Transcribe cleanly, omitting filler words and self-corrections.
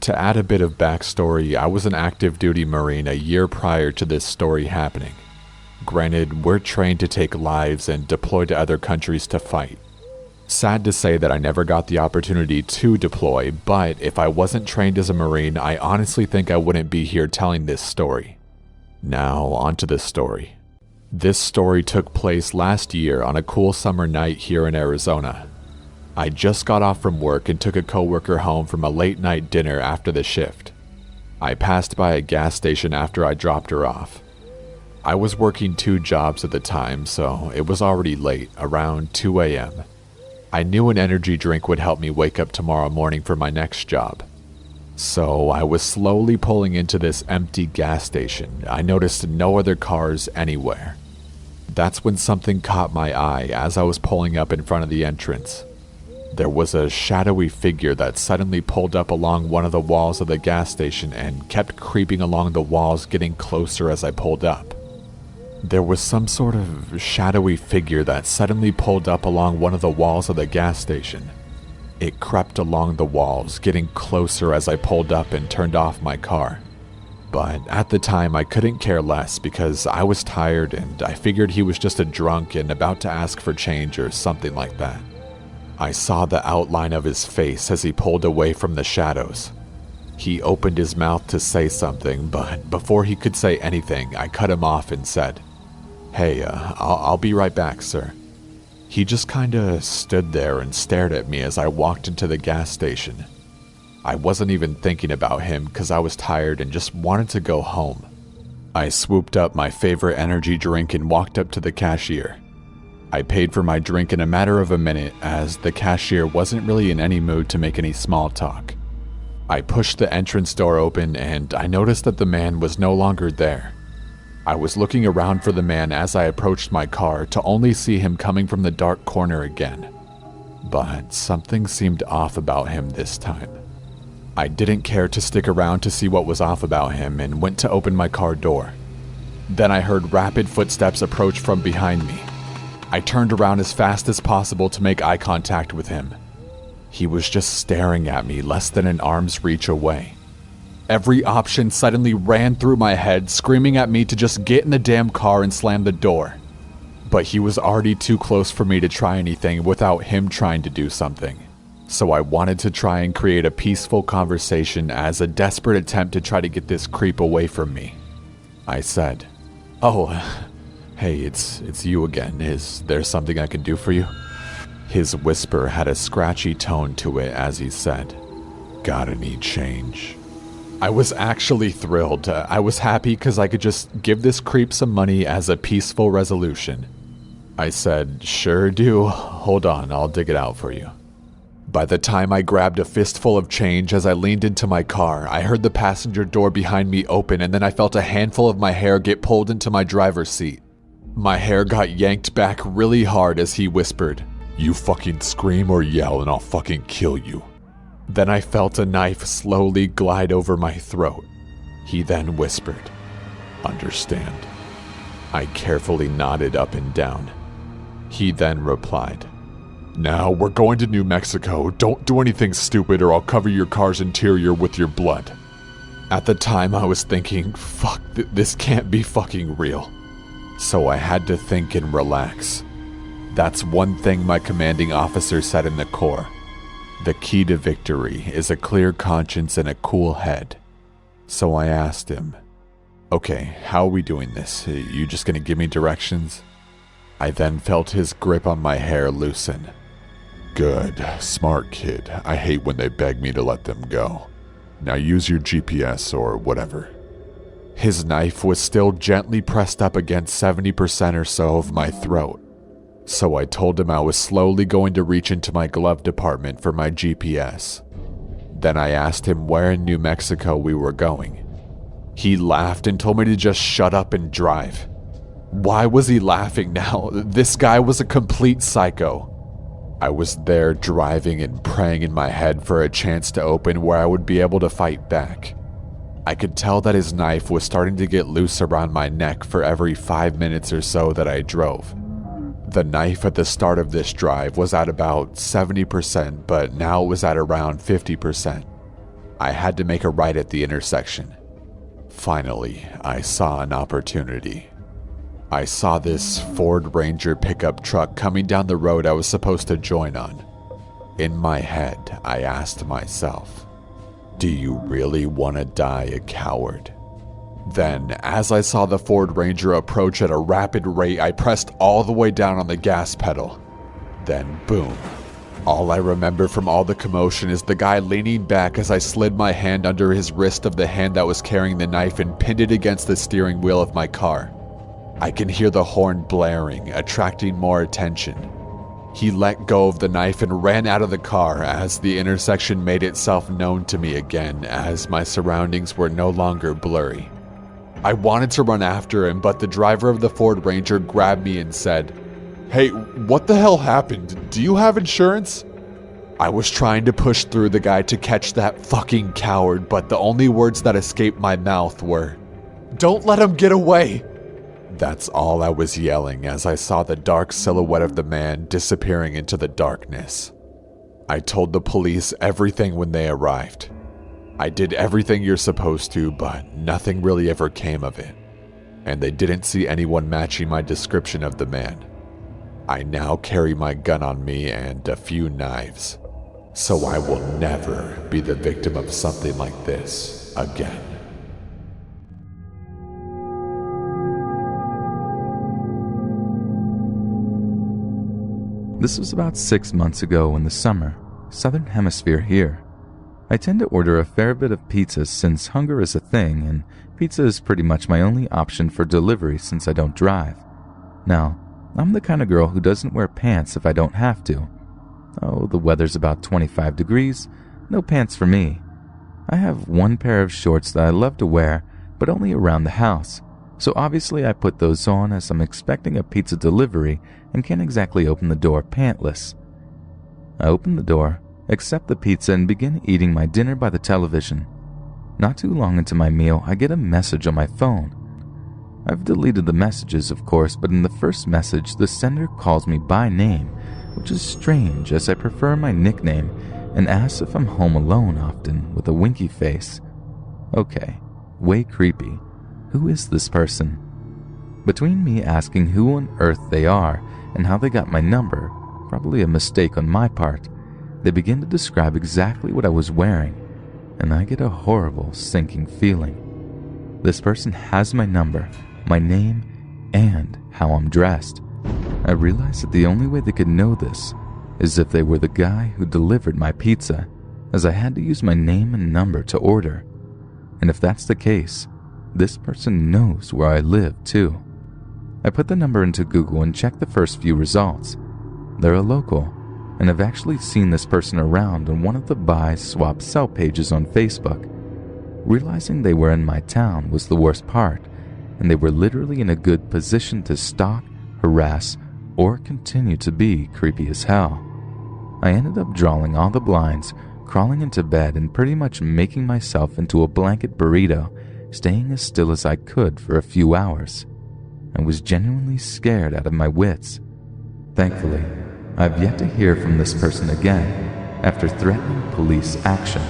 To add a bit of backstory, I was an active duty Marine a year prior to this story happening. Granted, we're trained to take lives and deploy to other countries to fight. Sad to say that I never got the opportunity to deploy, but if I wasn't trained as a Marine, I honestly think I wouldn't be here telling this story. Now, onto the story. This story took place last year on a cool summer night here in Arizona. I just got off from work and took a coworker home from a late night dinner after the shift. I passed by a gas station after I dropped her off. I was working 2 jobs at the time, so it was already late, around 2 a.m. I knew an energy drink would help me wake up tomorrow morning for my next job. So I was slowly pulling into this empty gas station. I noticed no other cars anywhere. That's when something caught my eye as I was pulling up in front of the entrance. There was a shadowy figure that suddenly pulled up along one of the walls of the gas station and kept creeping along the walls, getting closer as I pulled up. There was some sort of shadowy figure that suddenly pulled up along one of the walls of the gas station. It crept along the walls, getting closer as I pulled up and turned off my car. But at the time I couldn't care less because I was tired and I figured he was just a drunk and about to ask for change or something like that. I saw the outline of his face as he pulled away from the shadows. He opened his mouth to say something, but before he could say anything, I cut him off and said, "Hey, I'll be right back, sir." He just kinda stood there and stared at me as I walked into the gas station. I wasn't even thinking about him because I was tired and just wanted to go home. I swooped up my favorite energy drink and walked up to the cashier. I paid for my drink in a matter of a minute as the cashier wasn't really in any mood to make any small talk. I pushed the entrance door open and I noticed that the man was no longer there. I was looking around for the man as I approached my car to only see him coming from the dark corner again. But something seemed off about him this time. I didn't care to stick around to see what was off about him and went to open my car door. Then I heard rapid footsteps approach from behind me. I turned around as fast as possible to make eye contact with him. He was just staring at me less than an arm's reach away. Every option suddenly ran through my head, screaming at me to just get in the damn car and slam the door. But he was already too close for me to try anything without him trying to do something. So I wanted to try and create a peaceful conversation as a desperate attempt to try to get this creep away from me. I said, "Oh, hey, it's you again. Is there something I can do for you?" His whisper had a scratchy tone to it as he said, "Got any change?" I was actually thrilled. I was happy because I could just give this creep some money as a peaceful resolution. I said, "Sure do. Hold on, I'll dig it out for you." By the time I grabbed a fistful of change as I leaned into my car, I heard the passenger door behind me open and then I felt a handful of my hair get pulled into my driver's seat. My hair got yanked back really hard as he whispered, "You fucking scream or yell and I'll fucking kill you." Then I felt a knife slowly glide over my throat. He then whispered, "Understand." I carefully nodded up and down. He then replied, "Now we're going to New Mexico. Don't do anything stupid or I'll cover your car's interior with your blood." At the time I was thinking, fuck, this can't be fucking real. So I had to think and relax. That's one thing my commanding officer said in the Corps. The key to victory is a clear conscience and a cool head. So I asked him, "Okay, how are we doing this? You just gonna give me directions?" I then felt his grip on my hair loosen. "Good, smart kid. I hate when they beg me to let them go. Now use your GPS or whatever." His knife was still gently pressed up against 70% or so of my throat. So I told him I was slowly going to reach into my glove compartment for my GPS. Then I asked him where in New Mexico we were going. He laughed and told me to just shut up and drive. Why was he laughing now? This guy was a complete psycho. I was there driving and praying in my head for a chance to open where I would be able to fight back. I could tell that his knife was starting to get loose around my neck for every 5 minutes or so that I drove. The knife at the start of this drive was at about 70%, but now it was at around 50%. I had to make a right at the intersection. Finally, I saw an opportunity. I saw this Ford Ranger pickup truck coming down the road I was supposed to join on. In my head, I asked myself, do you really want to die a coward? Then, as I saw the Ford Ranger approach at a rapid rate, I pressed all the way down on the gas pedal. Then, boom. All I remember from all the commotion is the guy leaning back as I slid my hand under his wrist of the hand that was carrying the knife and pinned it against the steering wheel of my car. I can hear the horn blaring, attracting more attention. He let go of the knife and ran out of the car as the intersection made itself known to me again, as my surroundings were no longer blurry. I wanted to run after him, but the driver of the Ford Ranger grabbed me and said, "Hey, what the hell happened? Do you have insurance?" I was trying to push through the guy to catch that fucking coward, but the only words that escaped my mouth were, "Don't let him get away!" That's all I was yelling as I saw the dark silhouette of the man disappearing into the darkness. I told the police everything when they arrived. I did everything you're supposed to, but nothing really ever came of it. And they didn't see anyone matching my description of the man. I now carry my gun on me and a few knives, so I will never be the victim of something like this again. This was about 6 months ago in the summer, southern hemisphere here. I tend to order a fair bit of pizza since hunger is a thing, and pizza is pretty much my only option for delivery since I don't drive. Now, I'm the kind of girl who doesn't wear pants if I don't have to. Oh, the weather's about 25 degrees, no pants for me. I have one pair of shorts that I love to wear, but only around the house. So obviously I put those on as I'm expecting a pizza delivery and can't exactly open the door pantless. I open the door, accept the pizza, and begin eating my dinner by the television. Not too long into my meal, I get a message on my phone. I've deleted the messages, of course, but in the first message, the sender calls me by name, which is strange as I prefer my nickname, and asks if I'm home alone often with a winky face. Okay, way creepy. Who is this person? Between me asking who on earth they are and how they got my number, probably a mistake on my part, they begin to describe exactly what I was wearing, and I get a horrible sinking feeling. This person has my number, my name, and how I'm dressed. I realize that the only way they could know this is if they were the guy who delivered my pizza, as I had to use my name and number to order. And if that's the case, this person knows where I live too. I put the number into Google and checked the first few results. They're a local, and I've actually seen this person around on one of the buy, swap, sell pages on Facebook. Realizing they were in my town was the worst part, and they were literally in a good position to stalk, harass, or continue to be creepy as hell. I ended up drawing all the blinds, crawling into bed, and pretty much making myself into a blanket burrito, staying as still as I could for a few hours. I was genuinely scared out of my wits. Thankfully, I've yet to hear from this person again after threatening police action.